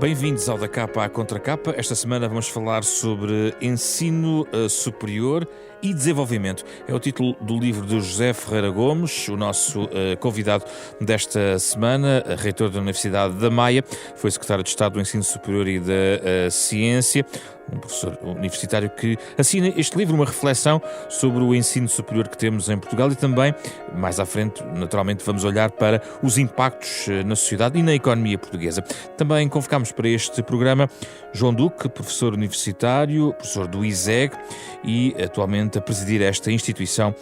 Bem-vindos ao Da Capa à Contracapa. Esta semana vamos falar sobre ensino superior e desenvolvimento. É o título do livro de José Ferreira Gomes, o nosso convidado desta semana, reitor da Universidade da Maia, foi secretário de Estado do Ensino Superior e da Ciência, um professor universitário que assina este livro, uma reflexão sobre o ensino superior que temos em Portugal e também, mais à frente, naturalmente, vamos olhar para os impactos na sociedade e na economia portuguesa. Também convocámos para este programa João Duque, professor universitário, professor do ISEG e atualmente a presidir esta instituição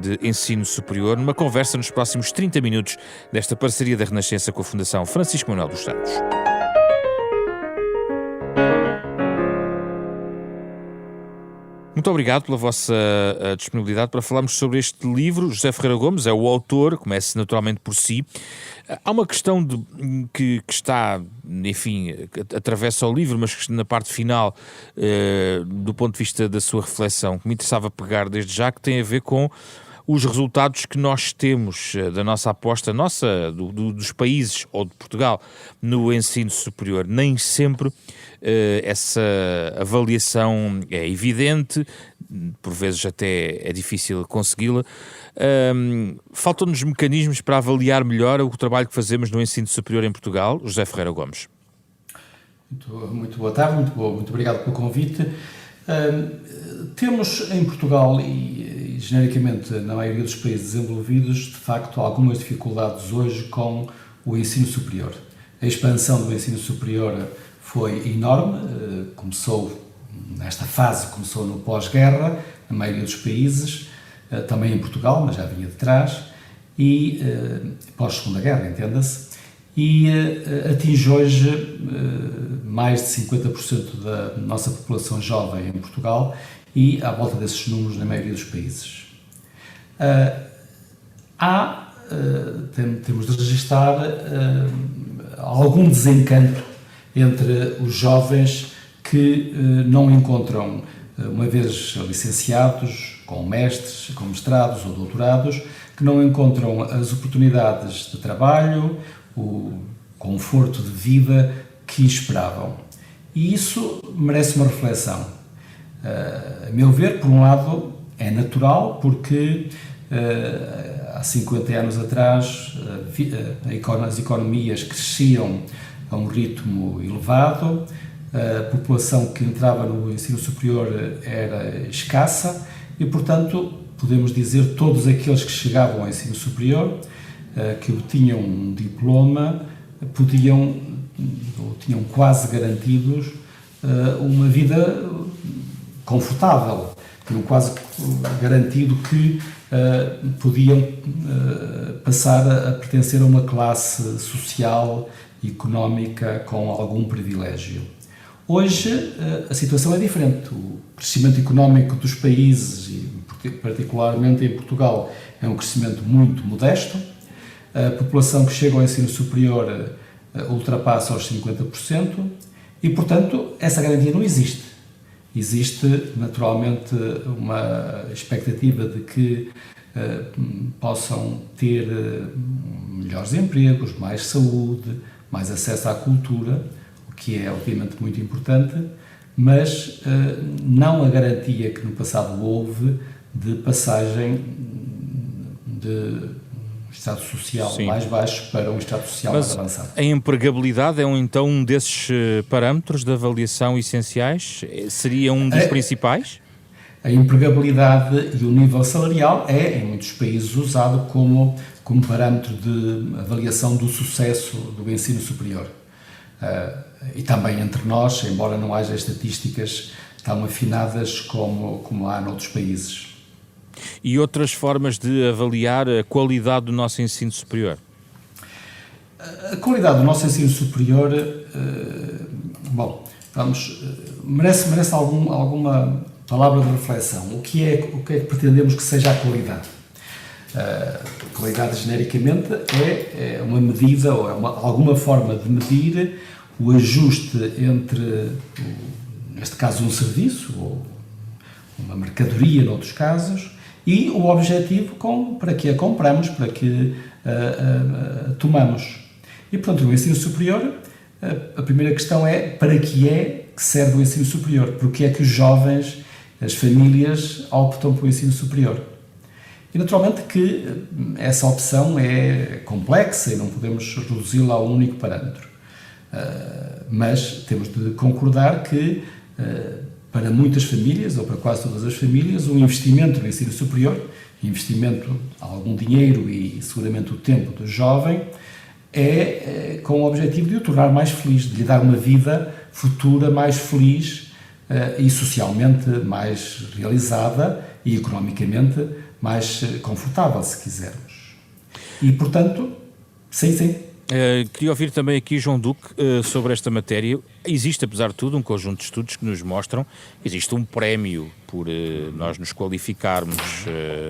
de ensino superior, numa conversa nos próximos 30 minutos desta parceria da Renascença com a Fundação Francisco Manuel dos Santos. Muito obrigado pela vossa disponibilidade para falarmos sobre este livro. José Ferreira Gomes é o autor, comece naturalmente por si. Há uma questão que está, enfim, que atravessa o livro, mas que na parte final, do ponto de vista da sua reflexão, que me interessava pegar desde já, que tem a ver com os resultados que nós temos da nossa aposta, dos países ou de Portugal, no ensino superior. Nem sempre essa avaliação é evidente, por vezes até é difícil consegui-la. Faltam-nos mecanismos para avaliar melhor o trabalho que fazemos no ensino superior em Portugal. José Ferreira Gomes. Muito boa tarde, muito obrigado pelo convite. Temos em Portugal e genericamente na maioria dos países desenvolvidos, de facto, algumas dificuldades hoje com o ensino superior. A expansão do ensino superior foi enorme, começou no pós-guerra, na maioria dos países, também em Portugal, mas já vinha de trás, e pós-segunda guerra, entenda-se, e atinge hoje mais de 50% da nossa população jovem em Portugal e à volta desses números na maioria dos países. Temos de registrar algum desencanto entre os jovens que não encontram, uma vez licenciados, com mestres, com mestrados ou doutorados, que não encontram as oportunidades de trabalho, o conforto de vida que esperavam. E isso merece uma reflexão. A meu ver, por um lado, é natural, porque há 50 anos atrás as economias cresciam a um ritmo elevado, a população que entrava no ensino superior era escassa e, portanto, podemos dizer todos aqueles que chegavam ao ensino superior, que obtinham um diploma, tinham quase garantidos uma vida confortável, tinham quase garantido que podiam passar a pertencer a uma classe social e económica com algum privilégio. Hoje a situação é diferente. O crescimento económico dos países, e particularmente em Portugal, é um crescimento muito modesto. A população que chega ao ensino superior ultrapassa os 50% e, portanto, essa garantia não existe. Existe, naturalmente, uma expectativa de que possam ter melhores empregos, mais saúde, mais acesso à cultura, o que é, obviamente, muito importante, mas não a garantia que no passado houve de passagem de estado social mais baixo para um estado social mais avançado. A empregabilidade é então um desses parâmetros de avaliação essenciais? Seria um dos principais? A empregabilidade e o nível salarial é, em muitos países, usado como parâmetro de avaliação do sucesso do ensino superior. E também entre nós, embora não haja estatísticas tão afinadas como há noutros países. E outras formas de avaliar a qualidade do nosso ensino superior? A qualidade do nosso ensino superior, merece alguma palavra de reflexão. O que é que pretendemos que seja a qualidade? A qualidade, genericamente, é uma medida ou alguma forma de medir o ajuste entre, neste caso, um serviço ou uma mercadoria, noutros casos, e o objetivo para que a compramos, para que a tomamos. E, portanto, no ensino superior a primeira questão é para que serve o ensino superior? Porque é que os jovens, as famílias, optam pelo ensino superior? E naturalmente que essa opção é complexa e não podemos reduzi-la a um único parâmetro. Mas temos de concordar que para muitas famílias, ou para quase todas as famílias, o investimento no ensino superior, investimento de algum dinheiro e seguramente o tempo do jovem, é com o objetivo de o tornar mais feliz, de lhe dar uma vida futura mais feliz e socialmente mais realizada e economicamente mais confortável, se quisermos. E, portanto, sim. Queria ouvir também aqui, João Duque, sobre esta matéria. Existe, apesar de tudo, um conjunto de estudos que nos mostram que existe um prémio por nós nos qualificarmos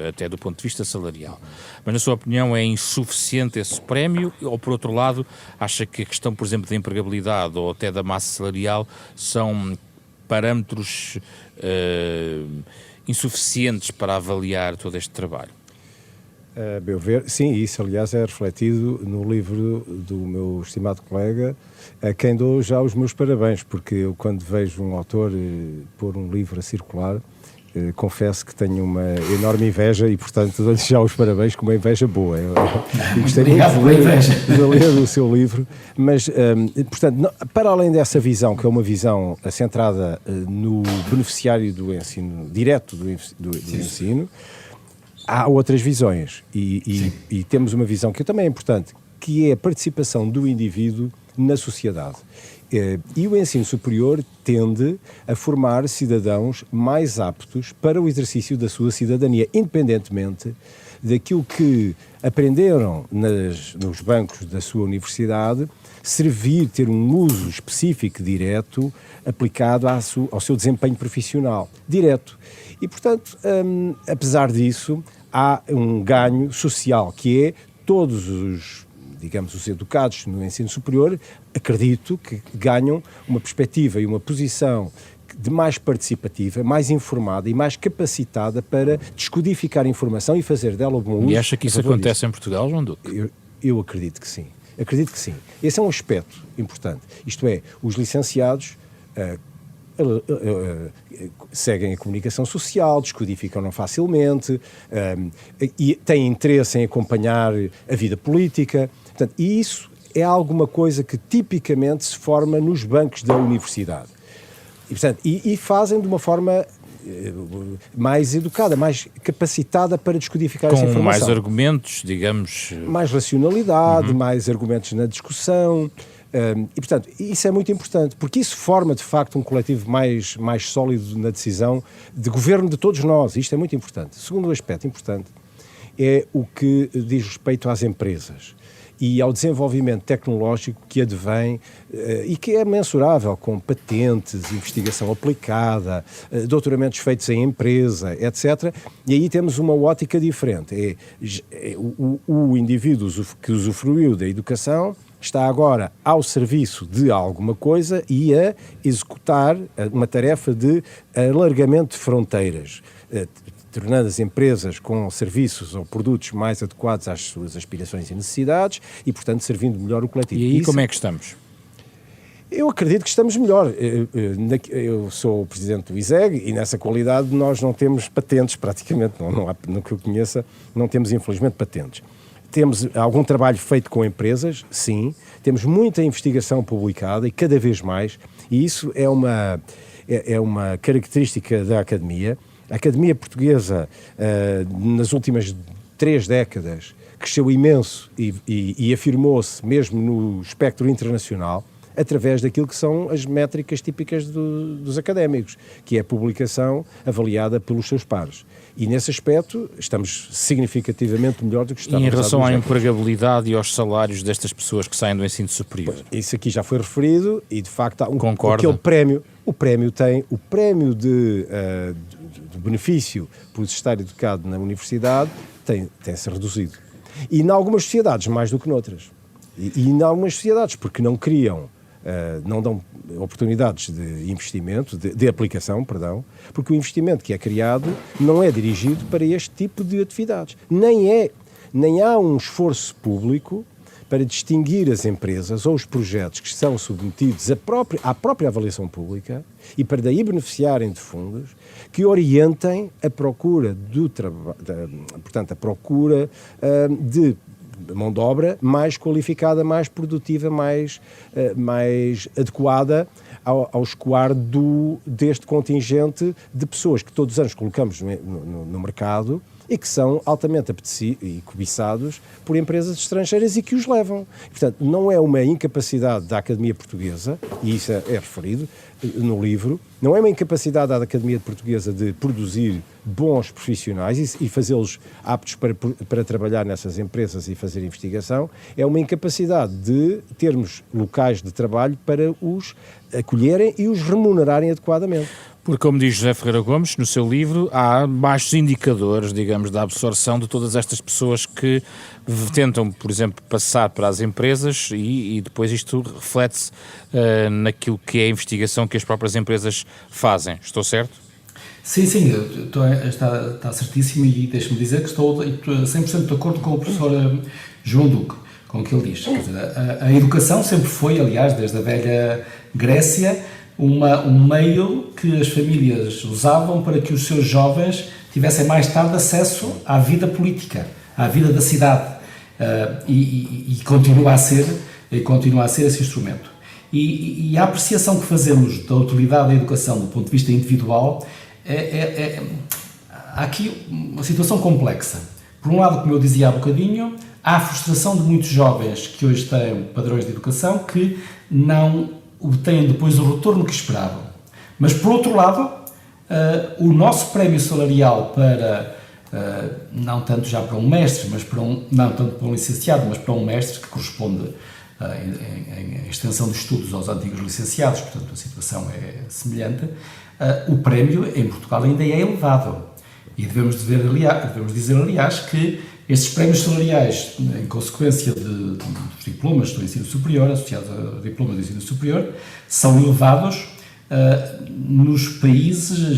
até do ponto de vista salarial. Mas, na sua opinião, é insuficiente esse prémio? Ou, por outro lado, acha que a questão, por exemplo, da empregabilidade ou até da massa salarial são parâmetros insuficientes para avaliar todo este trabalho? A meu ver, sim, isso aliás é refletido no livro do meu estimado colega, a quem dou já os meus parabéns, porque eu quando vejo um autor pôr um livro a circular, confesso que tenho uma enorme inveja e portanto dou-lhe já os parabéns com uma inveja boa. Eu gostaria de ler o seu livro, mas portanto, para além dessa visão, que é uma visão centrada no beneficiário do ensino, direto do ensino, há outras visões e temos uma visão que também é importante, que é a participação do indivíduo na sociedade. E o ensino superior tende a formar cidadãos mais aptos para o exercício da sua cidadania, independentemente daquilo que aprenderam nos bancos da sua universidade, ter um uso específico, direto, aplicado ao seu desempenho profissional, direto. E, portanto, apesar disso, há um ganho social, que é todos os educados no ensino superior, acredito que ganham uma perspectiva e uma posição mais participativa, mais informada e mais capacitada para descodificar a informação e fazer dela o bom uso. E acha que isso acontece em Portugal, João Duque? Eu acredito que sim. Acredito que sim. Esse é um aspecto importante. Isto é, os licenciados seguem a comunicação social, descodificam-na facilmente e têm interesse em acompanhar a vida política. Portanto, e isso é alguma coisa que tipicamente se forma nos bancos da universidade. E, portanto, e fazem de uma forma mais educada, mais capacitada para descodificar essa informação. Com mais argumentos, digamos. Mais racionalidade, mais argumentos na discussão. E, portanto, isso é muito importante, porque isso forma, de facto, um coletivo mais sólido na decisão de governo de todos nós. Isto é muito importante. Segundo aspecto importante é o que diz respeito às empresas e ao desenvolvimento tecnológico que advém e que é mensurável com patentes, investigação aplicada, doutoramentos feitos em empresa, etc. E aí temos uma ótica diferente. O indivíduo que usufruiu da educação está agora ao serviço de alguma coisa e a executar uma tarefa de alargamento de fronteiras, tornando as empresas com serviços ou produtos mais adequados às suas aspirações e necessidades e, portanto, servindo melhor o coletivo. E aí como é que estamos? Eu acredito que estamos melhor. Eu sou o presidente do ISEG e nessa qualidade nós não temos patentes, praticamente, no que eu conheça, não temos infelizmente patentes. Temos algum trabalho feito com empresas, sim, temos muita investigação publicada e cada vez mais, e isso é uma característica da academia. A academia portuguesa, nas últimas 3 décadas, cresceu imenso e afirmou-se mesmo no espectro internacional, através daquilo que são as métricas típicas dos académicos, que é a publicação avaliada pelos seus pares. E nesse aspecto estamos significativamente melhor do que estávamos. E em relação à empregabilidade e aos salários destas pessoas que saem do ensino superior? Isso aqui já foi referido e de facto há Concorda? O prémio de benefício por estar educado na universidade tem-se reduzido. E em algumas sociedades mais do que noutras. E em algumas sociedades porque não criam, não dão oportunidades de investimento, de aplicação, porque o investimento que é criado não é dirigido para este tipo de atividades. Nem há um esforço público para distinguir as empresas ou os projetos que são submetidos à própria avaliação pública e para daí beneficiarem de fundos que orientem a procura portanto, a procura de mão de obra mais qualificada, mais produtiva, mais adequada ao escoar deste contingente de pessoas que todos os anos colocamos no mercado e que são altamente apetecidos e cobiçados por empresas estrangeiras e que os levam. Portanto, não é uma incapacidade da Academia Portuguesa, e isso é referido no livro, não é uma incapacidade da Academia Portuguesa de produzir bons profissionais e fazê-los aptos para trabalhar nessas empresas e fazer investigação, é uma incapacidade de termos locais de trabalho para os acolherem e os remunerarem adequadamente. Porque, como diz José Ferreira Gomes, no seu livro, há baixos indicadores, digamos, da absorção de todas estas pessoas que tentam, por exemplo, passar para as empresas e depois isto reflete-se naquilo que é a investigação que as próprias empresas fazem. Estou certo? Sim, está certíssimo e deixe-me dizer que estou 100% de acordo com o professor João Duque, com o que ele diz. Quer dizer, a educação sempre foi, aliás, desde a velha Grécia, um meio que as famílias usavam para que os seus jovens tivessem mais tarde acesso à vida política, à vida da cidade, e continua a ser esse instrumento. E a apreciação que fazemos da utilidade da educação do ponto de vista individual há aqui uma situação complexa. Por um lado, como eu dizia há bocadinho, há a frustração de muitos jovens que hoje têm padrões de educação que não obtêm depois o retorno que esperavam. Mas, por outro lado, o nosso prémio salarial para, não tanto já para um mestre, não tanto para um licenciado, mas para um mestre, que corresponde em extensão de estudos aos antigos licenciados, portanto a situação é semelhante, o prémio em Portugal ainda é elevado. E devemos dizer, aliás, que estes prémios salariais, em consequência dos diplomas do ensino superior, associados a diplomas do ensino superior, são elevados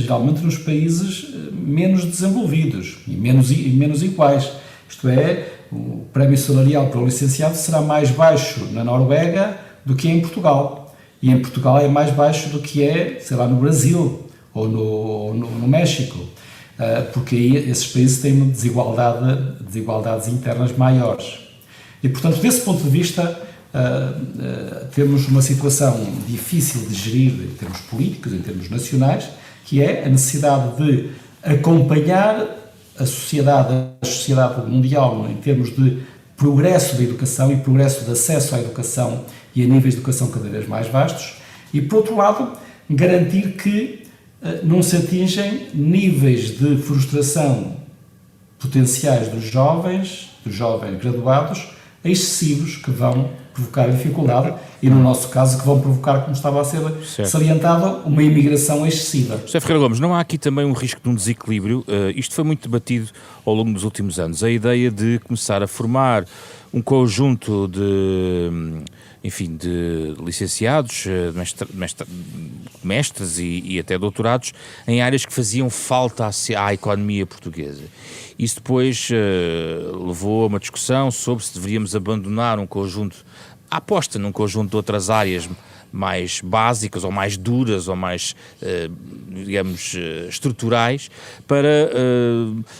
geralmente nos países menos desenvolvidos e menos iguais. Isto é, o prémio salarial para o licenciado será mais baixo na Noruega do que em Portugal. E em Portugal é mais baixo do que sei lá, no Brasil ou no México. Porque aí esses países têm desigualdades internas maiores. E, portanto, desse ponto de vista, temos uma situação difícil de gerir em termos políticos, em termos nacionais, que é a necessidade de acompanhar a sociedade mundial em termos de progresso da educação e progresso de acesso à educação e a níveis de educação cada vez mais vastos, e, por outro lado, garantir que não se atingem níveis de frustração potenciais dos jovens graduados excessivos que vão provocar dificuldade e, no nosso caso, que vão provocar, como estava a ser salientado, uma imigração excessiva. José Ferreira Gomes, não há aqui também um risco de um desequilíbrio? Isto foi muito debatido ao longo dos últimos anos. A ideia de começar a formar um conjunto de licenciados, mestres e até doutorados em áreas que faziam falta à economia portuguesa. Isso depois levou a uma discussão sobre se deveríamos abandonar a aposta num conjunto de outras áreas mais básicas ou mais duras ou mais, estruturais, para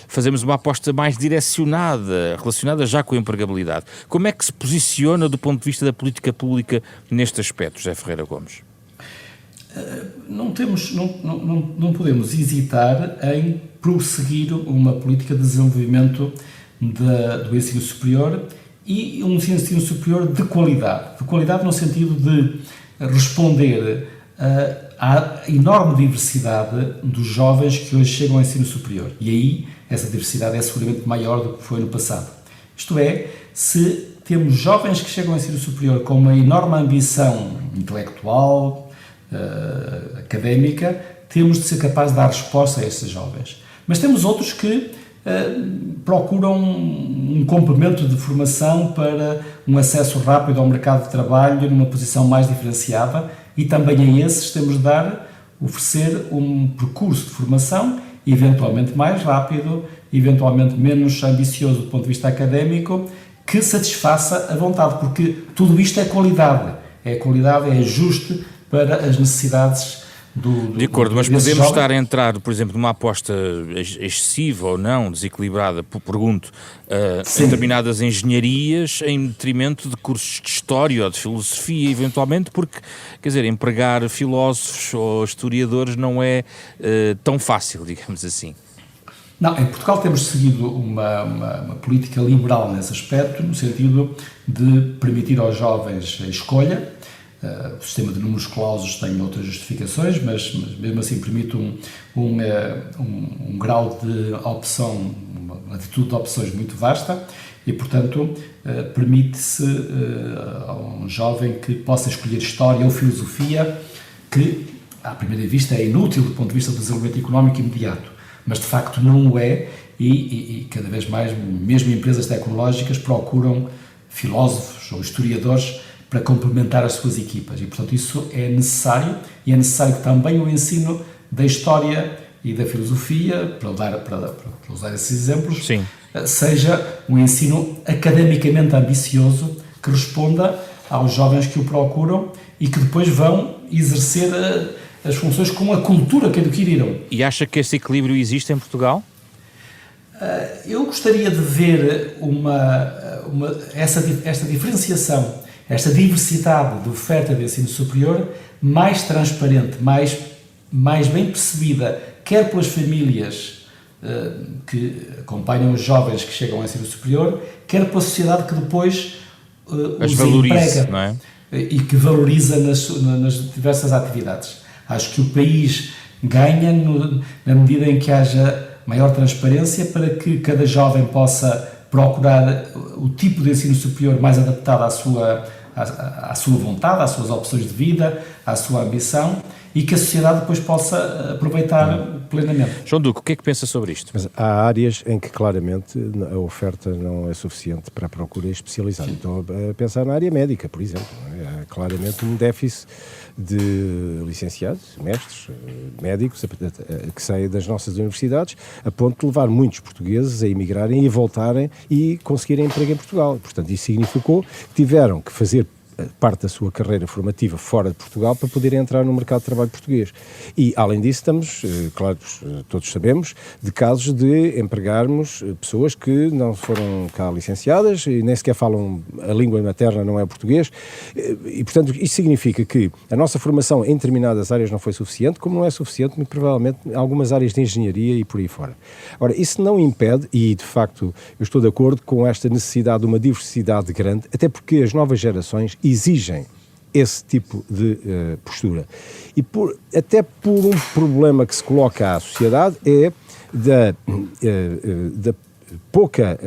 fazermos uma aposta mais direcionada, relacionada já com a empregabilidade. Como é que se posiciona do ponto de vista da política pública neste aspecto, José Ferreira Gomes? Não podemos hesitar em prosseguir uma política de desenvolvimento do ensino superior e um ensino superior de qualidade no sentido de responder à enorme diversidade dos jovens que hoje chegam ao ensino superior. E aí, essa diversidade é seguramente maior do que foi no passado. Isto é, se temos jovens que chegam ao ensino superior com uma enorme ambição intelectual, académica, temos de ser capazes de dar resposta a esses jovens. Mas temos outros que procuram um complemento de formação para um acesso rápido ao mercado de trabalho numa posição mais diferenciada, e também a esses temos de oferecer um percurso de formação eventualmente mais rápido, eventualmente menos ambicioso do ponto de vista académico, que satisfaça a vontade, porque tudo isto é qualidade, é ajuste para as necessidades de acordo, mas podemos estar a entrar, por exemplo, numa aposta excessiva ou não, desequilibrada, pergunto, em determinadas engenharias, em detrimento de cursos de história ou de filosofia, eventualmente, porque, quer dizer, empregar filósofos ou historiadores não é tão fácil, digamos assim. Não, em Portugal temos seguido uma política liberal nesse aspecto, no sentido de permitir aos jovens a escolha. O sistema de números clausos tem outras justificações, mas mesmo assim permite um grau de opção, uma latitude de opções muito vasta e, portanto, permite-se a um jovem que possa escolher história ou filosofia, que, à primeira vista, é inútil do ponto de vista do desenvolvimento económico imediato, mas de facto não o é, e cada vez mais, mesmo empresas tecnológicas procuram filósofos ou historiadores para complementar as suas equipas, e portanto isso é necessário, e é necessário que também o ensino da história e da filosofia, para usar esses exemplos, sim, seja um ensino academicamente ambicioso, que responda aos jovens que o procuram e que depois vão exercer as funções com a cultura que adquiriram. E acha que esse equilíbrio existe em Portugal? Eu gostaria de ver esta diferenciação, esta diversidade de oferta de ensino superior mais transparente, mais bem percebida, quer pelas famílias que acompanham os jovens que chegam ao ensino superior, quer pela sociedade que depois os emprega, não é? E que valoriza nas diversas atividades. Acho que o país ganha na medida em que haja maior transparência para que cada jovem possa procurar o tipo de ensino superior mais adaptado à sua vontade, às suas opções de vida, à sua ambição, e que a sociedade depois possa aproveitar plenamente. João Duque, o que é que pensa sobre isto? Mas há áreas em que claramente a oferta não é suficiente para a procura especializada. Estou a pensar na área médica, por exemplo. Há claramente um déficit de licenciados, mestres, médicos que saem das nossas universidades, a ponto de levar muitos portugueses a emigrarem e voltarem e conseguirem emprego em Portugal. Portanto, isso significou que tiveram que fazer parte da sua carreira formativa fora de Portugal para poderem entrar no mercado de trabalho português. E, além disso, estamos, claro, todos sabemos, de casos de empregarmos pessoas que não foram cá licenciadas e nem sequer falam, a língua materna não é o português, e, portanto, isto significa que a nossa formação em determinadas áreas não foi suficiente, como não é suficiente, muito provavelmente, em algumas áreas de engenharia e por aí fora. Ora, isso não impede, e, de facto, eu estou de acordo com esta necessidade de uma diversidade grande, até porque as novas gerações exigem esse tipo de postura. E até por um problema que se coloca à sociedade é da pouca,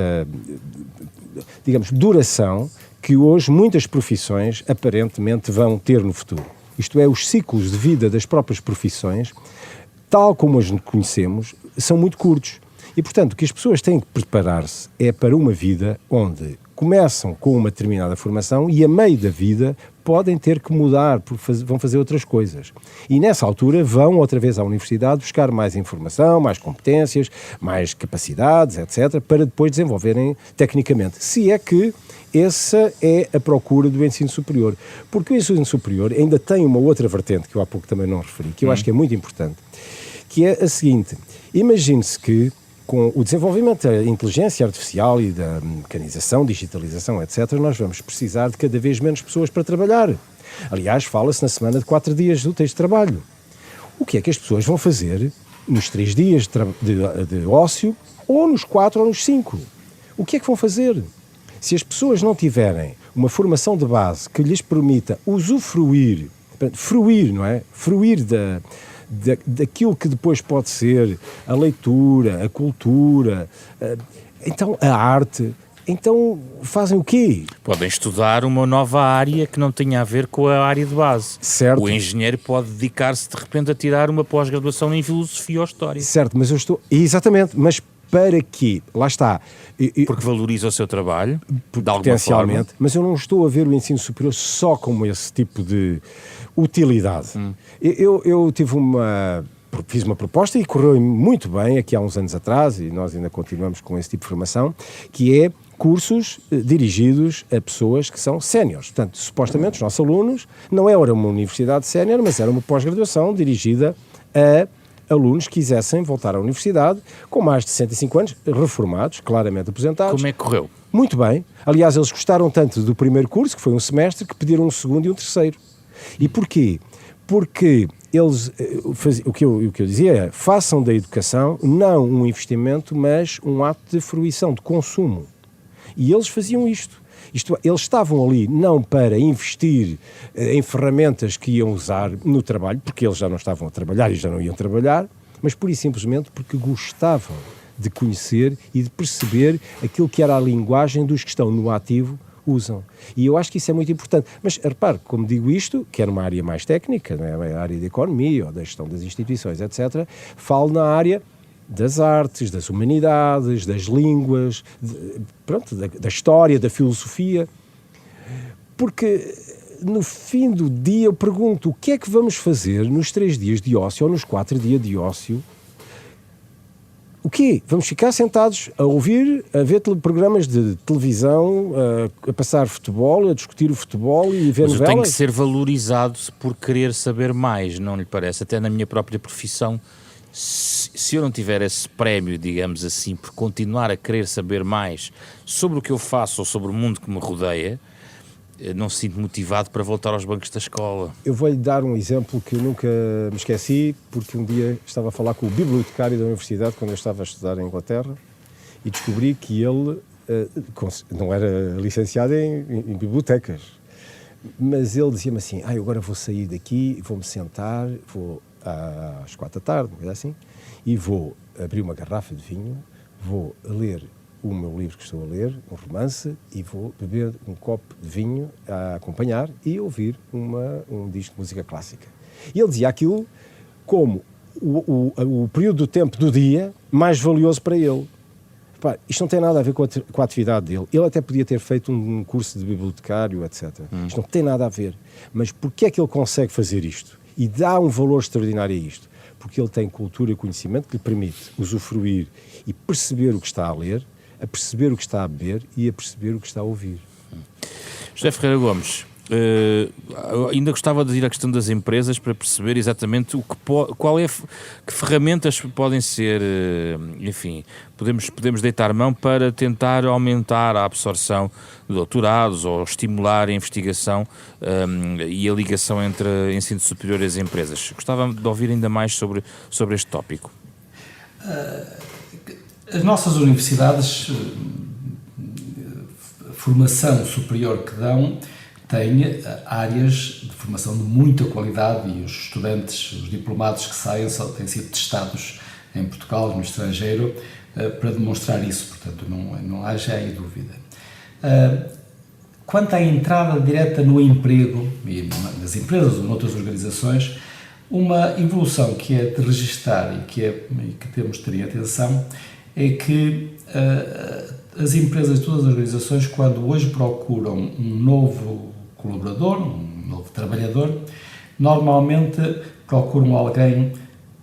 digamos, duração que hoje muitas profissões aparentemente vão ter no futuro. Isto é, os ciclos de vida das próprias profissões, tal como as conhecemos, são muito curtos. E, portanto, o que as pessoas têm que preparar-se é para uma vida onde começam com uma determinada formação e, a meio da vida, podem ter que mudar, porque vão fazer outras coisas. E, nessa altura, vão outra vez à universidade buscar mais informação, mais competências, mais capacidades, etc., para depois desenvolverem tecnicamente. Se é que essa é a procura do ensino superior. Porque o ensino superior ainda tem uma outra vertente, que eu há pouco também não referi, que eu acho que é muito importante, que é a seguinte: imagine-se que, com o desenvolvimento da inteligência artificial e da mecanização, digitalização, etc., nós vamos precisar de cada vez menos pessoas para trabalhar. Aliás, fala-se na semana de 4 dias úteis de trabalho. O que é que as pessoas vão fazer nos 3 dias de ócio, ou nos 4 ou nos 5? O que é que vão fazer? Se as pessoas não tiverem uma formação de base que lhes permita usufruir, fruir, não é? Fruir daquilo que depois pode ser a leitura, a cultura, então a arte, então fazem o quê? Podem estudar uma nova área que não tenha a ver com a área de base. Certo. O engenheiro pode dedicar-se de repente a tirar uma pós-graduação em filosofia ou história. Certo, mas eu estou... Exatamente, mas para quê? Lá está. Porque valoriza o seu trabalho, de alguma potencialmente, forma. mas eu não estou a ver o ensino superior só como esse tipo de utilidade. Eu fiz uma proposta e correu muito bem aqui há uns anos atrás, e nós ainda continuamos com esse tipo de formação, que é cursos dirigidos a pessoas que são séniores. Portanto, supostamente, os nossos alunos não era uma universidade sénior, mas era uma pós-graduação dirigida a alunos que quisessem voltar à universidade com mais de 65 anos, reformados, claramente aposentados. Como é que correu? Muito bem. Aliás, eles gostaram tanto do primeiro curso, que foi um semestre, que pediram um segundo e um terceiro. E porquê? Porque eles, o que eu dizia é, façam da educação não um investimento, mas um ato de fruição, de consumo. E eles faziam isto. Eles estavam ali não para investir em ferramentas que iam usar no trabalho, porque eles já não estavam a trabalhar e já não iam trabalhar, mas pura e simplesmente porque gostavam de conhecer e de perceber aquilo que era a linguagem dos que estão no ativo usam. E eu acho que isso é muito importante. Mas, repare, como digo isto, que é numa área mais técnica, não é a área da economia ou da gestão das instituições, etc., falo na área das artes, das humanidades, das línguas, da história, da filosofia. Porque, no fim do dia, eu pergunto, o que é que vamos fazer nos 3 dias de ócio ou nos 4 dias de ócio? O quê? Vamos ficar sentados a ouvir, a ver programas de televisão, a passar futebol, a discutir o futebol e ver novelas? Mas eu tenho que ser valorizado por querer saber mais, não lhe parece? Até na minha própria profissão, se eu não tiver esse prémio, digamos assim, por continuar a querer saber mais sobre o que eu faço ou sobre o mundo que me rodeia, não se sinto motivado para voltar aos bancos da escola. Eu vou-lhe dar um exemplo que eu nunca me esqueci, porque um dia estava a falar com o bibliotecário da universidade, quando eu estava a estudar em Inglaterra, e descobri que ele não era licenciado em bibliotecas, mas ele dizia-me assim, eu agora vou sair daqui, vou-me sentar, vou às 4 da tarde, assim, e vou abrir uma garrafa de vinho, vou ler o meu livro que estou a ler, um romance, e vou beber um copo de vinho a acompanhar e ouvir um disco de música clássica. E ele dizia aquilo como o período do tempo do dia mais valioso para ele. Repare, isto não tem nada a ver com a atividade dele. Ele até podia ter feito um curso de bibliotecário, etc. Isto não tem nada a ver. Mas porquê é que ele consegue fazer isto? E dá um valor extraordinário a isto? Porque ele tem cultura e conhecimento que lhe permite usufruir e perceber o que está a ler, a perceber o que está a beber e a perceber o que está a ouvir. José Ferreira Gomes, ainda gostava de ir à questão das empresas para perceber exatamente que ferramentas podem ser, enfim, podemos deitar mão para tentar aumentar a absorção de doutorados ou estimular a investigação e a ligação entre ensino superior e as empresas. Gostava de ouvir ainda mais sobre este tópico. As nossas universidades, a formação superior que dão, têm áreas de formação de muita qualidade e os estudantes, os diplomados que saem, têm sido testados em Portugal, no estrangeiro, para demonstrar isso, portanto não haja aí dúvida. Quanto à entrada direta no emprego, nas empresas ou noutras organizações, uma evolução que é de registar e que temos de ter em atenção é que as empresas, todas as organizações, quando hoje procuram um novo colaborador, um novo trabalhador, normalmente procuram alguém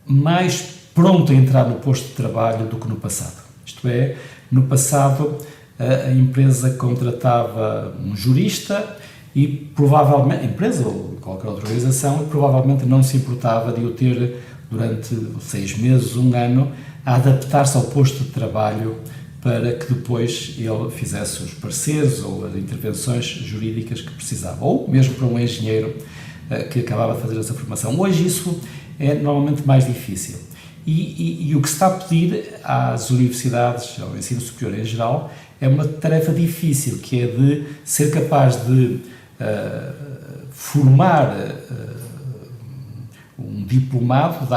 mais pronto a entrar no posto de trabalho do que no passado. Isto é, no passado a empresa contratava um jurista e provavelmente, a empresa ou qualquer outra organização, provavelmente não se importava de o ter durante 6 meses, 1 ano, a adaptar-se ao posto de trabalho para que depois ele fizesse os pareceres ou as intervenções jurídicas que precisava, ou mesmo para um engenheiro que acabava de fazer essa formação. Hoje isso é normalmente mais difícil. E o que se está a pedir às universidades, ao ensino superior em geral, é uma tarefa difícil, que é de ser capaz de formar um diplomado,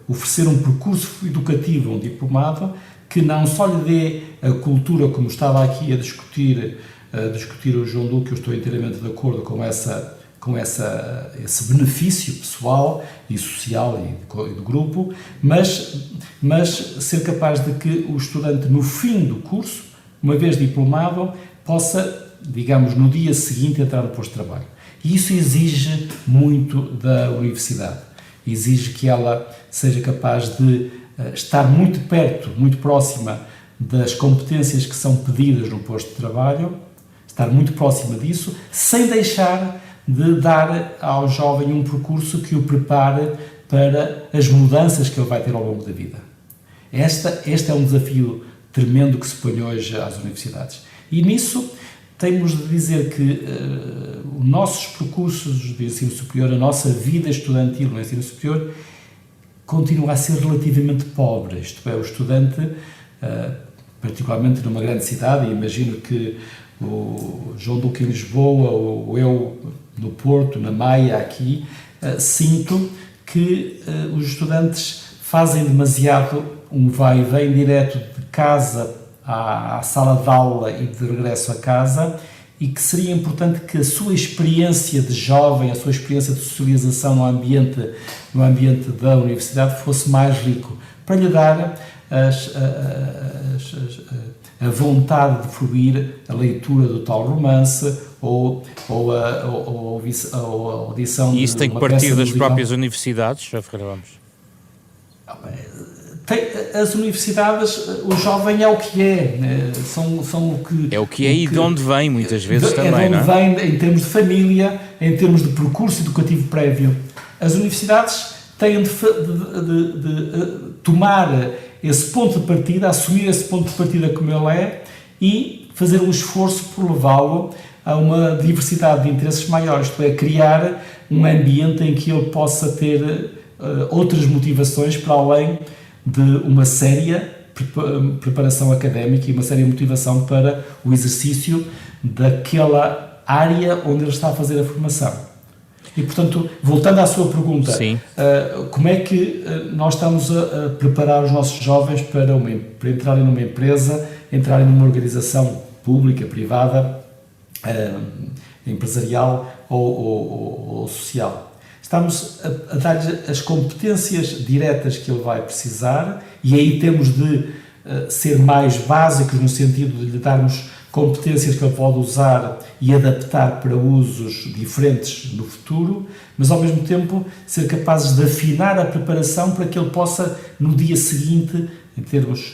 oferecer um percurso educativo a um diplomado que não só lhe dê a cultura, como estava aqui a discutir o João Duque, eu estou inteiramente de acordo com esse benefício pessoal e social e do grupo, mas ser capaz de que o estudante, no fim do curso, uma vez diplomado, possa, digamos, no dia seguinte entrar no posto de trabalho. E isso exige muito da universidade. Exige que ela seja capaz de estar muito perto, muito próxima das competências que são pedidas no posto de trabalho, estar muito próxima disso, sem deixar de dar ao jovem um percurso que o prepare para as mudanças que ele vai ter ao longo da vida. Este é um desafio tremendo que se põe hoje às universidades. E nisso temos de dizer que os nossos percursos de ensino superior, a nossa vida estudantil no ensino superior, continua a ser relativamente pobre. Isto é, o estudante, particularmente numa grande cidade, e imagino que o João Duque em Lisboa, ou eu no Porto, na Maia, aqui, sinto que os estudantes fazem demasiado um vai e vem direto de casa à sala de aula e de regresso a casa, e que seria importante que a sua experiência de jovem, a sua experiência de socialização no ambiente da universidade fosse mais rico, para lhe dar a vontade de fruir a leitura do tal romance ou a audição de uma peça musical. E isso tem que partir das próprias universidades, José Ferreira Gomes? As universidades, o jovem é o que é, são o que... É o que é e de onde vem, muitas vezes também, não é? De onde vem, em termos de família, em termos de percurso educativo prévio. As universidades têm de tomar esse ponto de partida, assumir esse ponto de partida como ele é e fazer um esforço por levá-lo a uma diversidade de interesses maiores, isto é, criar um ambiente em que ele possa ter outras motivações para além de uma séria preparação académica e uma séria motivação para o exercício daquela área onde ele está a fazer a formação. E, portanto, voltando à sua pergunta, como é que nós estamos a preparar os nossos jovens para entrarem numa empresa, entrarem numa organização pública, privada, empresarial ou social? Estamos a dar-lhe as competências diretas que ele vai precisar, e aí temos de ser mais básicos no sentido de lhe darmos competências que ele pode usar e adaptar para usos diferentes no futuro, mas ao mesmo tempo ser capazes de afinar a preparação para que ele possa, no dia seguinte, em termos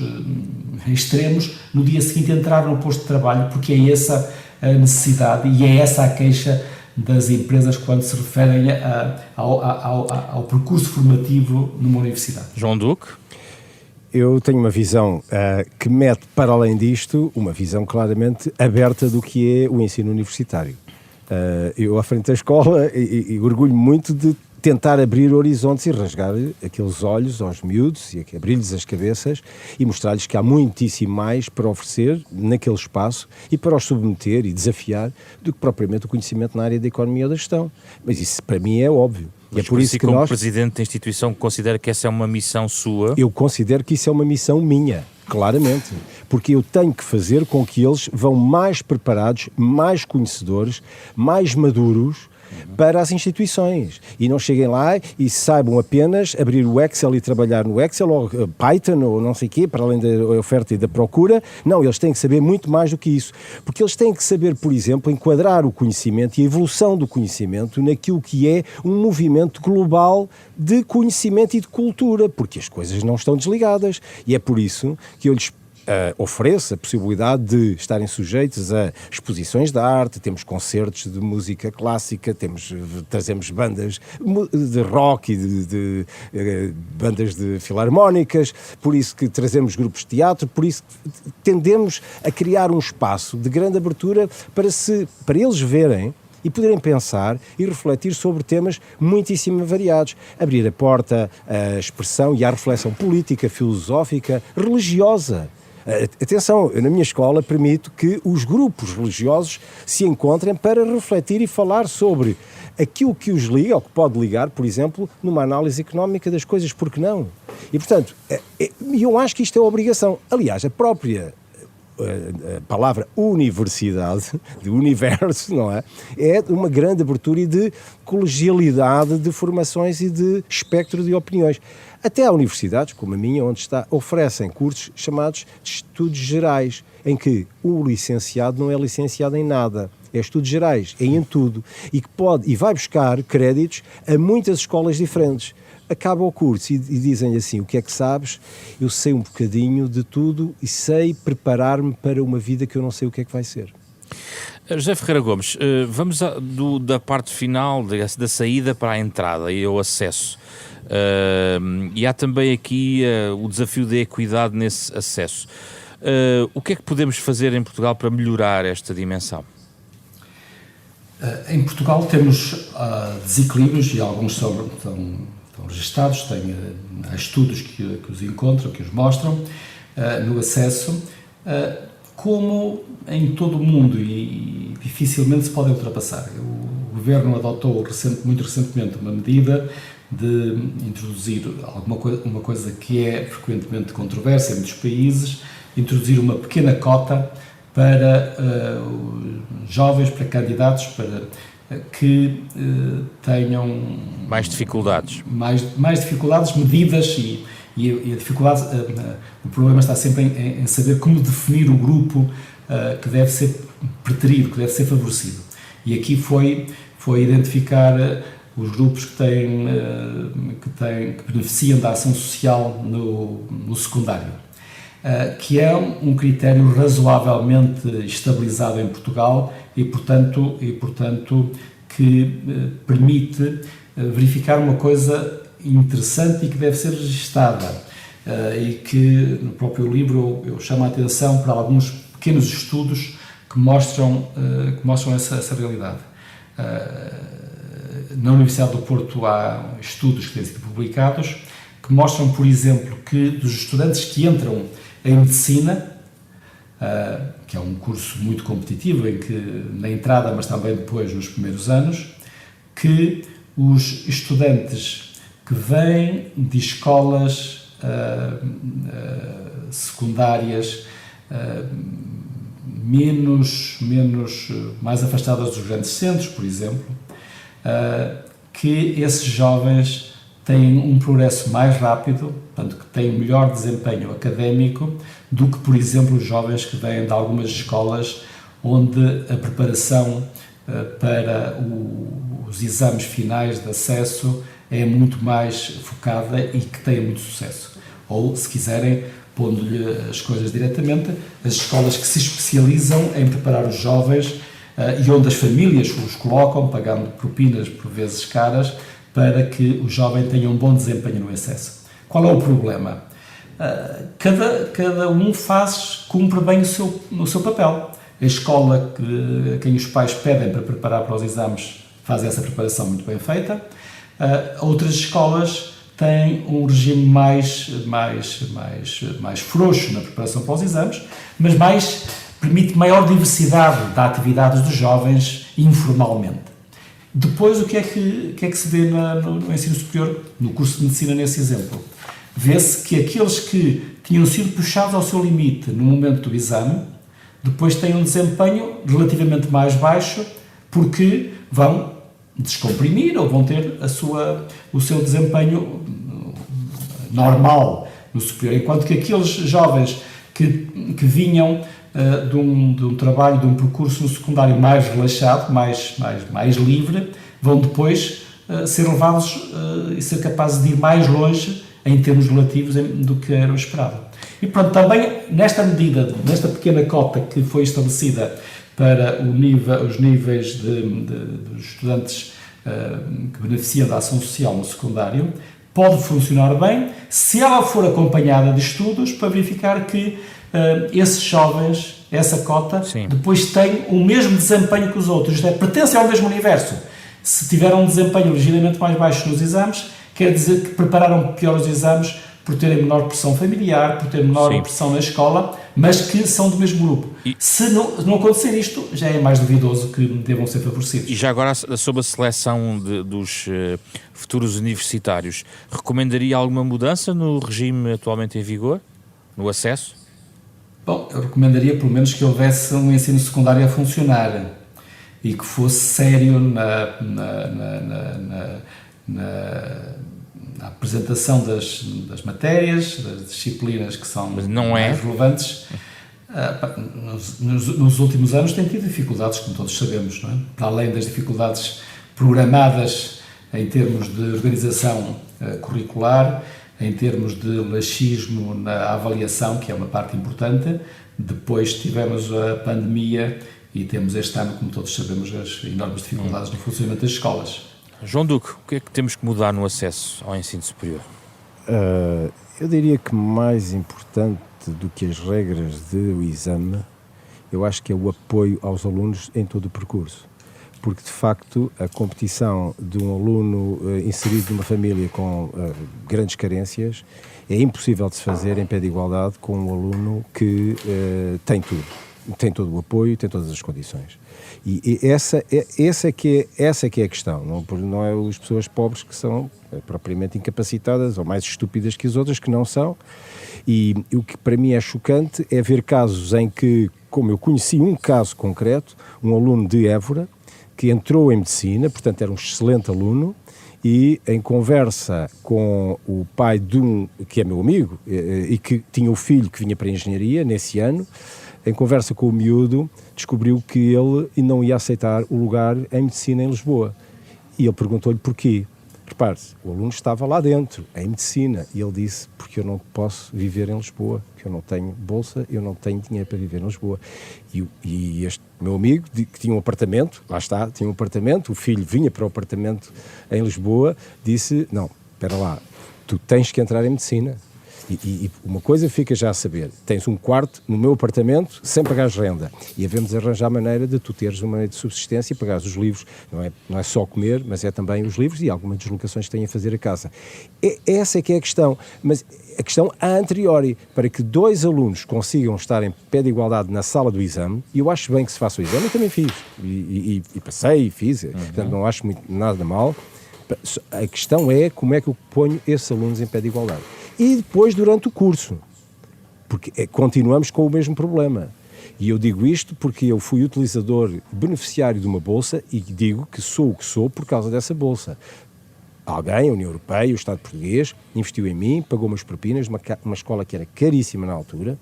extremos, no dia seguinte entrar no posto de trabalho, porque é essa a necessidade e é essa a queixa das empresas quando se referem ao percurso formativo numa universidade. João Duque? Eu tenho uma visão que mete para além disto, uma visão claramente aberta do que é o ensino universitário. Eu, à frente da escola, e orgulho muito de tentar abrir horizontes e rasgar aqueles olhos aos miúdos e abrir-lhes as cabeças e mostrar-lhes que há muitíssimo mais para oferecer naquele espaço e para os submeter e desafiar do que propriamente o conhecimento na área da economia ou da gestão. Mas isso para mim é óbvio. Mas é por isso que como presidente da instituição considera que essa é uma missão sua? Eu considero que isso é uma missão minha, claramente, porque eu tenho que fazer com que eles vão mais preparados, mais conhecedores, mais maduros para as instituições e não cheguem lá e saibam apenas abrir o Excel e trabalhar no Excel ou Python ou não sei o quê, para além da oferta e da procura. Não, eles têm que saber muito mais do que isso, porque eles têm que saber, por exemplo, enquadrar o conhecimento e a evolução do conhecimento naquilo que é um movimento global de conhecimento e de cultura, porque as coisas não estão desligadas, e é por isso que eu lhes oferece a possibilidade de estarem sujeitos a exposições de arte, temos concertos de música clássica, trazemos bandas de rock e de bandas de filarmónicas, por isso que trazemos grupos de teatro, por isso que tendemos a criar um espaço de grande abertura para eles verem e poderem pensar e refletir sobre temas muitíssimo variados. Abrir a porta à expressão e à reflexão política, filosófica, religiosa. Atenção, eu na minha escola permito que os grupos religiosos se encontrem para refletir e falar sobre aquilo que os liga, ou que pode ligar, por exemplo, numa análise económica das coisas, porque não? E, portanto, eu acho que isto é obrigação. Aliás, a própria a palavra universidade, de universo, não é? É uma grande abertura e de colegialidade de formações e de espectro de opiniões. Até há universidades, como a minha, onde oferecem cursos chamados de estudos gerais, em que o licenciado não é licenciado em nada. é estudos gerais, é em tudo, e que pode, e vai buscar créditos a muitas escolas diferentes. Acaba o curso e dizem assim, o que é que sabes? Eu sei um bocadinho de tudo e sei preparar-me para uma vida que eu não sei o que é que vai ser. José Ferreira Gomes, vamos da parte final, da saída para a entrada e ao acesso. E há também aqui o desafio da equidade nesse acesso. O que é que podemos fazer em Portugal para melhorar esta dimensão? Em Portugal temos desequilíbrios e alguns estão registados, há estudos que os encontram, que os mostram, no acesso, como em todo o mundo e dificilmente se pode ultrapassar. O Governo adotou muito recentemente uma medida de introduzir uma coisa que é frequentemente controversa em muitos países, introduzir uma pequena cota para jovens, para candidatos, para que tenham mais dificuldades, medidas e a dificuldade, o problema está sempre em saber como definir o grupo que deve ser preterido, que deve ser favorecido. E aqui foi identificar os grupos que beneficiam da ação social no secundário, que é um critério razoavelmente estabilizado em Portugal e, portanto que permite verificar uma coisa interessante e que deve ser registada, e que no próprio livro eu chamo a atenção para alguns pequenos estudos que mostram essa realidade. Na Universidade do Porto há estudos que têm sido publicados que mostram, por exemplo, que dos estudantes que entram em medicina, que é um curso muito competitivo, em que na entrada, mas também depois nos primeiros anos, que os estudantes que vêm de escolas secundárias mais afastadas dos grandes centros, por exemplo, que esses jovens têm um progresso mais rápido, portanto, que têm um melhor desempenho académico do que, por exemplo, os jovens que vêm de algumas escolas onde a preparação para os exames finais de acesso é muito mais focada e que têm muito sucesso. Ou, se quiserem, pondo-lhe as coisas diretamente, as escolas que se especializam em preparar os jovens e onde as famílias os colocam, pagando propinas por vezes caras, para que o jovem tenha um bom desempenho no acesso. Qual é o problema? Cada um cumpre bem o seu papel. A escola a quem os pais pedem para preparar para os exames faz essa preparação muito bem feita. Outras escolas têm um regime mais frouxo na preparação para os exames, mas permite maior diversidade da atividade dos jovens informalmente. Depois, o que é que se vê no ensino superior, no curso de medicina, nesse exemplo? Vê-se que aqueles que tinham sido puxados ao seu limite no momento do exame, depois têm um desempenho relativamente mais baixo, porque vão descomprimir ou vão ter o seu desempenho normal no superior, enquanto que aqueles jovens que vinham de um trabalho, de um percurso no secundário mais relaxado, mais livre, vão depois ser levados e ser capazes de ir mais longe em termos relativos do que era esperado. E pronto, também nesta medida, nesta pequena cota que foi estabelecida para os níveis dos estudantes que beneficiam da ação social no secundário, pode funcionar bem se ela for acompanhada de estudos para verificar que esses jovens, essa cota, sim, depois têm o mesmo desempenho que os outros, pertencem ao mesmo universo. Se tiveram um desempenho ligeiramente mais baixo nos exames, quer dizer que prepararam pior os exames por terem menor pressão familiar, por terem menor, sim, pressão na escola, mas que são do mesmo grupo. Se não acontecer isto, já é mais duvidoso que devam ser favorecidos. E já agora, sobre a seleção dos futuros universitários, recomendaria alguma mudança no regime atualmente em vigor, no acesso? Bom, eu recomendaria pelo menos que houvesse um ensino secundário a funcionar e que fosse sério na apresentação das matérias, das disciplinas que são mais relevantes. Nos últimos anos tem tido dificuldades, como todos sabemos, não é? Para além das dificuldades programadas em termos de organização curricular, em termos de laxismo na avaliação, que é uma parte importante. Depois tivemos a pandemia e temos este ano, como todos sabemos, as enormes dificuldades no funcionamento das escolas. João Duque, o que é que temos que mudar no acesso ao ensino superior? Eu diria que mais importante do que as regras do exame, eu acho que é o apoio aos alunos em todo o percurso. Porque, de facto, a competição de um aluno inserido numa família com grandes carências é impossível de se fazer em pé de igualdade com um aluno que tem tudo. Tem todo o apoio, tem todas as condições. E essa é que é a questão. Não é as pessoas pobres que são propriamente incapacitadas ou mais estúpidas que as outras, que não são. E o que para mim é chocante é ver casos em que, como eu conheci um caso concreto, um aluno de Évora, que entrou em medicina, portanto era um excelente aluno, e em conversa com o pai de um, que é meu amigo, e que tinha o filho que vinha para a engenharia nesse ano, em conversa com o miúdo, descobriu que ele não ia aceitar o lugar em medicina em Lisboa. E ele perguntou-lhe porquê. Repare-se, o aluno estava lá dentro, em medicina, e ele disse, porque eu não posso viver em Lisboa, porque eu não tenho bolsa, eu não tenho dinheiro para viver em Lisboa. E este meu amigo, que tinha um apartamento, lá está, tinha um apartamento, o filho vinha para o apartamento em Lisboa, disse, não, espera lá, tu tens que entrar em medicina. E uma coisa fica já a saber, tens um quarto no meu apartamento sem pagares renda e havemos arranjar a maneira de tu teres uma maneira de subsistência e pagares os livros, não é só comer, mas é também os livros e algumas deslocações que têm a fazer a casa. Essa é que é a questão, mas a questão a anteriori, para que dois alunos consigam estar em pé de igualdade na sala do exame, e eu acho bem que se faça o exame, eu também fiz, e passei e fiz, portanto não acho nada mal. A questão é como é que eu ponho esses alunos em pé de igualdade. E depois durante o curso, porque continuamos com o mesmo problema. E eu digo isto porque eu fui utilizador, beneficiário de uma bolsa e digo que sou o que sou por causa dessa bolsa. Alguém, a União Europeia, o Estado português, investiu em mim, pagou-me as propinas, uma escola que era caríssima na altura.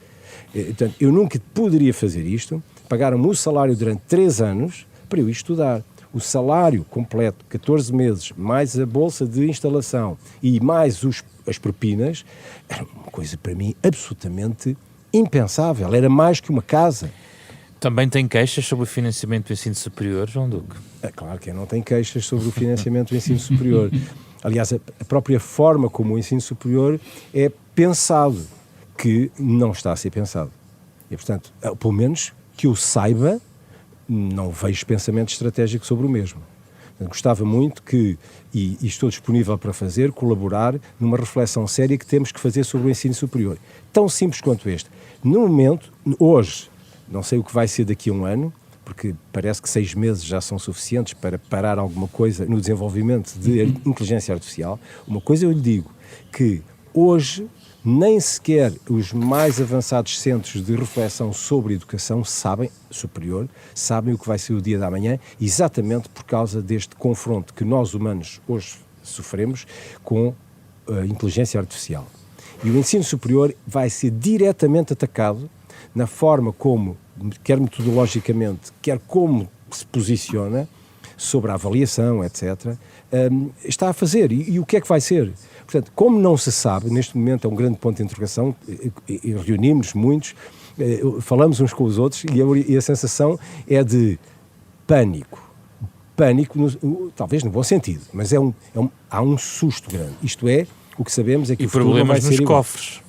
Portanto, eu nunca poderia fazer isto. Pagaram-me o salário durante 3 anos para eu ir estudar. O salário completo, 14 meses, mais a bolsa de instalação e mais as propinas, era uma coisa para mim absolutamente impensável. Era mais que uma casa. Também tem queixas sobre o financiamento do ensino superior, João Duque? É claro que não tem queixas sobre o financiamento do ensino superior. Aliás, a própria forma como o ensino superior é pensado, que não está a ser pensado. E, portanto, pelo menos que eu saiba, não vejo pensamento estratégico sobre o mesmo. Gostava muito que, e estou disponível para fazer, colaborar numa reflexão séria que temos que fazer sobre o ensino superior. Tão simples quanto este. No momento, hoje, não sei o que vai ser daqui a um ano, porque parece que 6 meses já são suficientes para parar alguma coisa no desenvolvimento de inteligência artificial. Uma coisa eu lhe digo, que hoje nem sequer os mais avançados centros de reflexão sobre educação superior sabem o que vai ser o dia da manhã, exatamente por causa deste confronto que nós humanos hoje sofremos com a inteligência artificial. E o ensino superior vai ser diretamente atacado na forma como, quer metodologicamente, quer como se posiciona sobre a avaliação, etc., está a fazer. E o que é que vai ser? Portanto, como não se sabe, neste momento é um grande ponto de interrogação, e reunimos muitos, falamos uns com os outros e a sensação é de pânico. Pânico, talvez no bom sentido, mas há um susto grande. Isto é, o que sabemos é que e o futuro não vai ser problemas nos igual. cofres.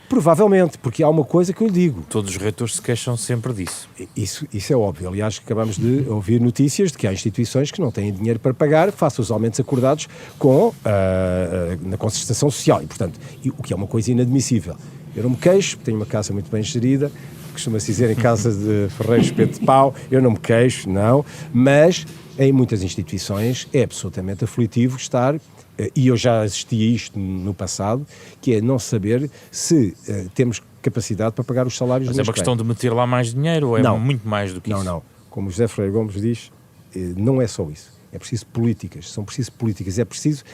Provavelmente, porque há uma coisa que eu lhe digo. Todos os reitores se queixam sempre disso. Isso é óbvio. Aliás, acabamos de ouvir notícias de que há instituições que não têm dinheiro para pagar face aos aumentos acordados na concertação social. E, portanto, o que é uma coisa inadmissível. Eu não me queixo, tenho uma casa muito bem gerida, costuma-se dizer em casa de ferreiros espeto de pau, eu não me queixo, não, mas em muitas instituições é absolutamente aflitivo estar, e eu já assisti a isto no passado, que é não saber se temos capacidade para pagar os salários. Mas é uma questão de meter lá mais dinheiro ou é muito mais do que isso? Não. Como o José Ferreira Gomes diz, não é só isso. É preciso políticas, são preciso políticas. É preciso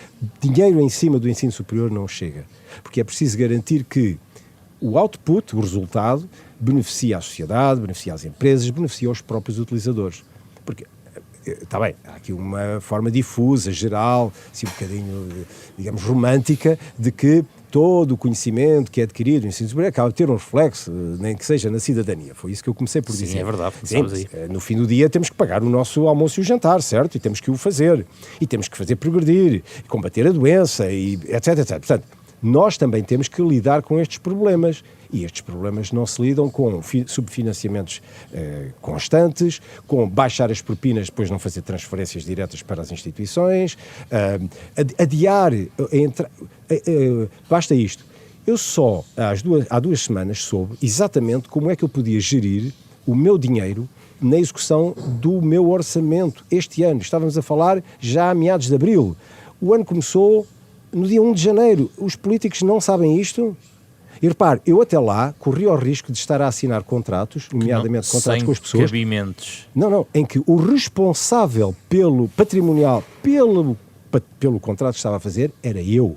dinheiro em cima do ensino superior não chega. Porque é preciso garantir que o output, o resultado, beneficia a sociedade, beneficia as empresas, beneficia os próprios utilizadores. Porque, está bem, há aqui uma forma difusa, geral, assim um bocadinho, digamos, romântica, de que todo o conhecimento que é adquirido no ensino superior acaba de ter um reflexo, nem que seja na cidadania. Foi isso que eu comecei por dizer. Sim, é verdade. Sim, no fim do dia temos que pagar o nosso almoço e o jantar, certo? E temos que o fazer. E temos que fazer progredir, combater a doença, e etc, etc. Portanto, nós também temos que lidar com estes problemas. E estes problemas não se lidam com subfinanciamentos constantes, com baixar as propinas, depois não fazer transferências diretas para as instituições, adiar, basta isto. Eu só, há 2 semanas, soube exatamente como é que eu podia gerir o meu dinheiro na execução do meu orçamento este ano. Estávamos a falar já a meados de abril. O ano começou no dia 1 de janeiro. Os políticos não sabem isto? E repare, eu até lá corri ao risco de estar a assinar contratos, nomeadamente contratos com as pessoas. Sem cabimentos. Não, em que o responsável pelo patrimonial, pelo contrato que estava a fazer, era eu.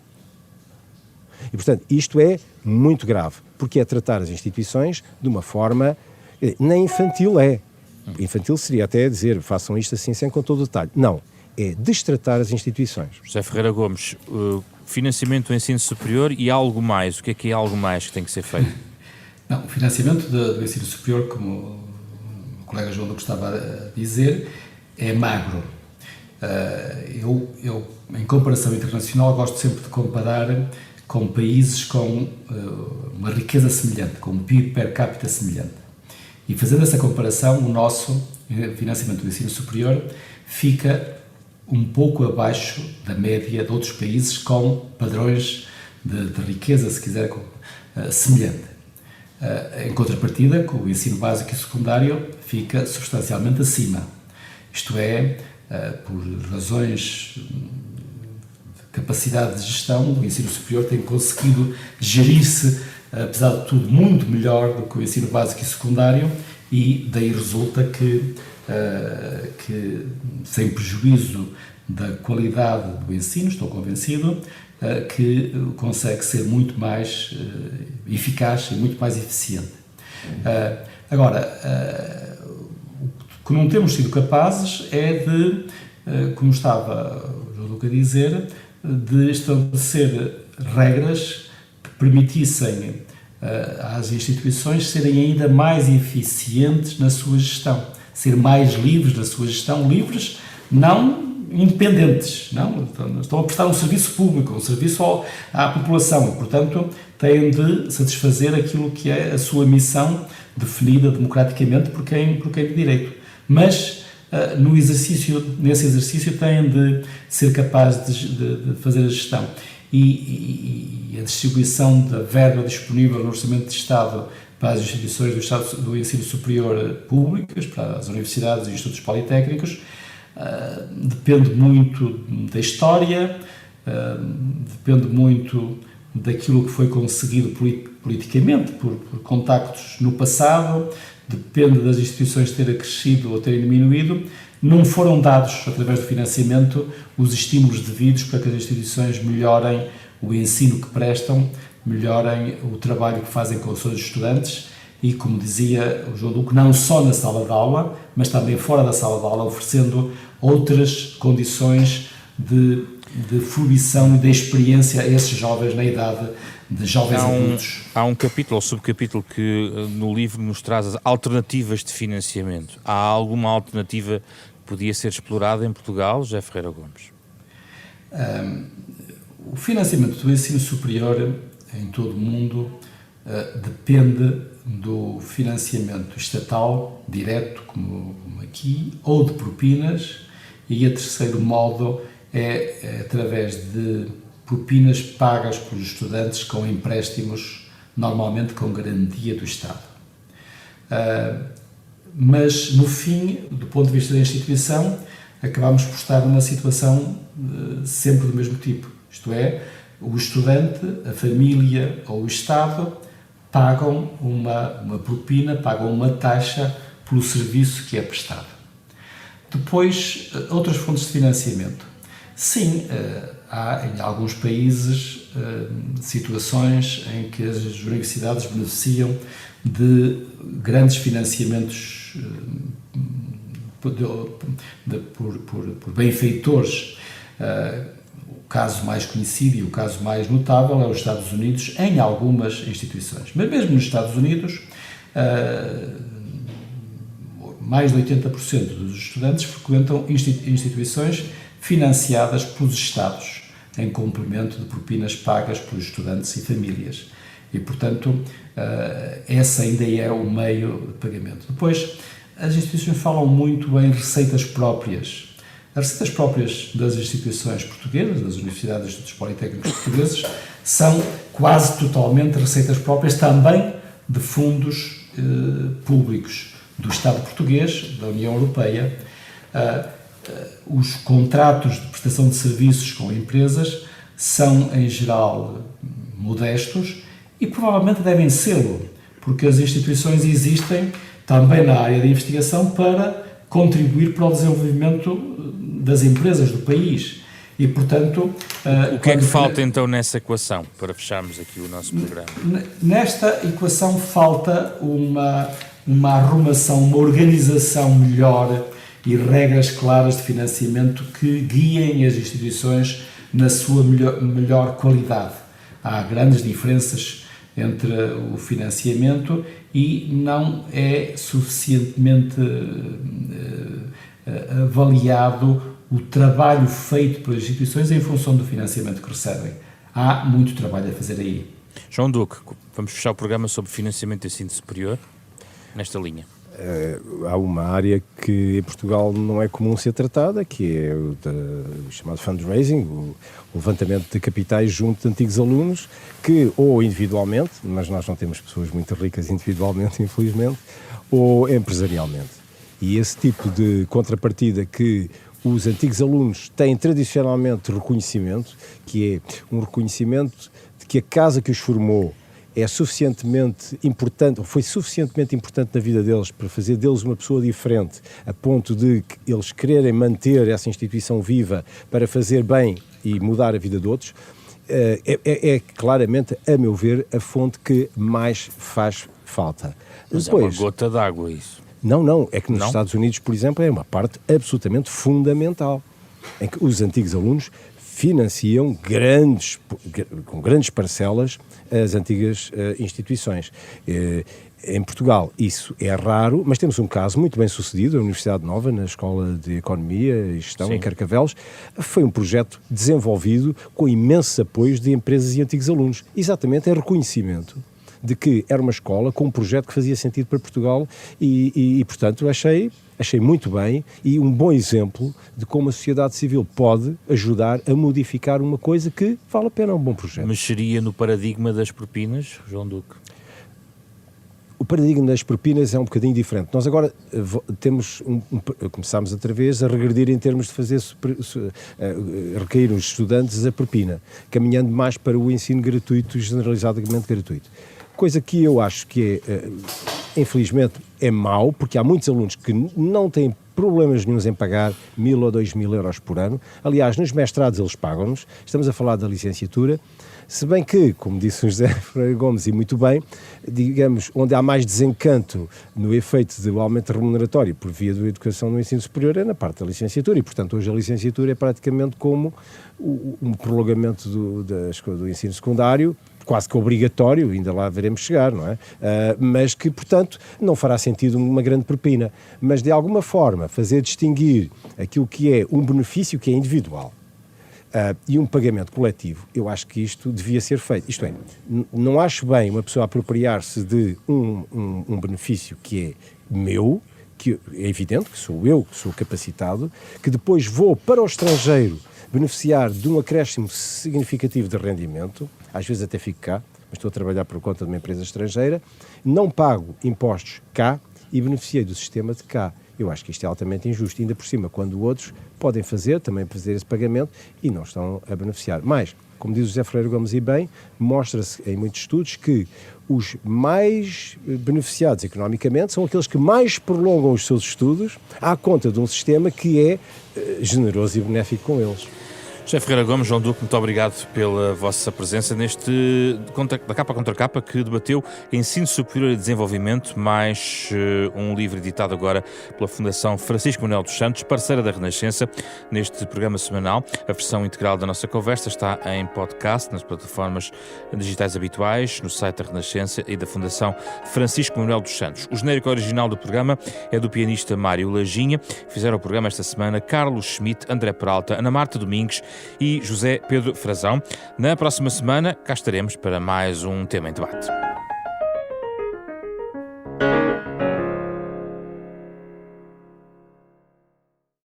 E, portanto, isto é muito grave, porque é tratar as instituições de uma forma, nem infantil é. Infantil seria até dizer, façam isto assim, sem com todo o detalhe. Não, é destratar as instituições. José Ferreira Gomes, financiamento do ensino superior e algo mais. O que é algo mais que tem que ser feito? Não, o financiamento do ensino superior, como o colega João Lucas estava a dizer, é magro. Eu, em comparação internacional, gosto sempre de comparar com países com uma riqueza semelhante, com um PIB per capita semelhante. E fazendo essa comparação, o nosso financiamento do ensino superior fica um pouco abaixo da média de outros países com padrões de riqueza, se quiser, semelhante. Em contrapartida, com o ensino básico e secundário, fica substancialmente acima. Isto é, por razões de capacidade de gestão, o ensino superior tem conseguido gerir-se, apesar de tudo, muito melhor do que o ensino básico e secundário, e daí resulta que sem prejuízo da qualidade do ensino, estou convencido, que consegue ser muito mais eficaz e muito mais eficiente. Agora, o que não temos sido capazes é de, como estava o João Luca a dizer, de estabelecer regras que permitissem às instituições serem ainda mais eficientes na sua gestão, ser mais livres na sua gestão, livres, não independentes, não, estão a prestar um serviço público, um serviço à população e, portanto, têm de satisfazer aquilo que é a sua missão definida democraticamente por quem de direito. Mas, nesse exercício, têm de ser capazes de fazer a gestão. E a distribuição da verba disponível no Orçamento de Estado para as instituições do ensino superior públicas, para as universidades e institutos politécnicos, depende muito da história, depende muito daquilo que foi conseguido politicamente, por contactos no passado, depende das instituições terem crescido ou terem diminuído. Não foram dados, através do financiamento, os estímulos devidos para que as instituições melhorem o ensino que prestam, melhorem o trabalho que fazem com os seus estudantes e, como dizia o João Duque, não só na sala de aula, mas também fora da sala de aula, oferecendo outras condições de fruição e de experiência a esses jovens na idade de jovens adultos. Há um capítulo ou subcapítulo que no livro nos traz as alternativas de financiamento. Há alguma alternativa que podia ser explorada em Portugal, José Ferreira Gomes? O financiamento do ensino superior em todo o mundo depende do financiamento estatal, direto, como aqui, ou de propinas, e a terceiro modo é através de propinas pagas pelos estudantes com empréstimos, normalmente com garantia do Estado. Mas, no fim, do ponto de vista da instituição, acabamos por estar numa situação sempre do mesmo tipo. Isto é, o estudante, a família ou o Estado pagam uma propina, pagam uma taxa pelo serviço que é prestado. Depois, outras fontes de financiamento. Sim, há em alguns países situações em que as universidades beneficiam de grandes financiamentos por benfeitores. O caso mais conhecido e o caso mais notável é os Estados Unidos, em algumas instituições. Mas mesmo nos Estados Unidos, mais de 80% dos estudantes frequentam instituições financiadas pelos Estados, em complemento de propinas pagas pelos estudantes e famílias. E, portanto, esse ainda é o meio de pagamento. Depois, as instituições falam muito em receitas próprias. As receitas próprias das instituições portuguesas, das universidades e dos politécnicos portugueses, são quase totalmente receitas próprias também de fundos públicos do Estado português, da União Europeia. Os contratos de prestação de serviços com empresas são, em geral, modestos e provavelmente devem sê-lo, porque as instituições existem também na área de investigação para contribuir para o desenvolvimento das empresas do país. E, portanto... O que é que falta, então, nessa equação, para fecharmos aqui o nosso programa? Nesta equação falta uma arrumação, uma organização melhor e regras claras de financiamento que guiem as instituições na sua melhor qualidade. Há grandes diferenças entre o financiamento e não é suficientemente avaliado o trabalho feito pelas instituições em função do financiamento que recebem. Há muito trabalho a fazer aí. João Duque, vamos fechar o programa sobre financiamento de ensino superior nesta linha. Há uma área que em Portugal não é comum ser tratada, que é o chamado fundraising, o levantamento de capitais junto de antigos alunos, que ou individualmente, mas nós não temos pessoas muito ricas individualmente, infelizmente, ou empresarialmente. E esse tipo de contrapartida que os antigos alunos têm tradicionalmente reconhecimento, que é um reconhecimento de que a casa que os formou é suficientemente importante, ou foi suficientemente importante na vida deles para fazer deles uma pessoa diferente, a ponto de eles quererem manter essa instituição viva para fazer bem e mudar a vida de outros, é claramente, a meu ver, a fonte que mais faz falta. Mas depois, é uma gota d'água isso. Não, é que nos Estados Unidos, por exemplo, é uma parte absolutamente fundamental, em que os antigos alunos financiam com grandes parcelas as antigas instituições. Em Portugal isso é raro, mas temos um caso muito bem sucedido, a Universidade Nova, na Escola de Economia e Gestão, sim, em Carcavelos. Foi um projeto desenvolvido com imensos apoios de empresas e antigos alunos, exatamente em reconhecimento de que era uma escola com um projeto que fazia sentido para Portugal e portanto, achei muito bem e um bom exemplo de como a sociedade civil pode ajudar a modificar uma coisa que vale a pena, um bom projeto. Mexeria no paradigma das propinas, João Duque? O paradigma das propinas é um bocadinho diferente. Nós agora começámos outra vez a regredir em termos de fazer recair os estudantes a propina, caminhando mais para o ensino gratuito, generalizadamente gratuito. Coisa que eu acho que infelizmente, é mau, porque há muitos alunos que não têm problemas nenhuns em pagar 1.000 ou 2.000 euros por ano. Aliás, nos mestrados eles pagam-nos. Estamos a falar da licenciatura. Se bem que, como disse o José Ferreira Gomes, e muito bem, digamos, onde há mais desencanto no efeito do aumento remuneratório por via da educação no ensino superior é na parte da licenciatura. E, portanto, hoje a licenciatura é praticamente como um prolongamento do ensino secundário, quase que obrigatório, ainda lá veremos chegar, não é? Mas que, portanto, não fará sentido uma grande propina. Mas, de alguma forma, fazer distinguir aquilo que é um benefício que é individual e um pagamento coletivo, eu acho que isto devia ser feito. Isto é, não acho bem uma pessoa apropriar-se de um benefício que é meu, que é evidente que sou eu, que sou capacitado, que depois vou para o estrangeiro beneficiar de um acréscimo significativo de rendimento, às vezes até fico cá, mas estou a trabalhar por conta de uma empresa estrangeira, não pago impostos cá e beneficiei do sistema de cá. Eu acho que isto é altamente injusto, ainda por cima, quando outros podem também fazer esse pagamento e não estão a beneficiar. Mas, como diz o José Ferreira Gomes e bem, mostra-se em muitos estudos que os mais beneficiados economicamente são aqueles que mais prolongam os seus estudos à conta de um sistema que é generoso e benéfico com eles. José Ferreira Gomes, João Duque, muito obrigado pela vossa presença neste da Capa Contra Capa, que debateu Ensino Superior e Desenvolvimento, mais um livro editado agora pela Fundação Francisco Manuel dos Santos, parceira da Renascença, neste programa semanal. A versão integral da nossa conversa está em podcast, nas plataformas digitais habituais, no site da Renascença e da Fundação Francisco Manuel dos Santos. O genérico original do programa é do pianista Mário Laginha. Fizeram o programa esta semana Carlos Schmidt, André Peralta, Ana Marta Domingues e José Pedro Frazão. Na próxima semana cá estaremos para mais um tema em debate.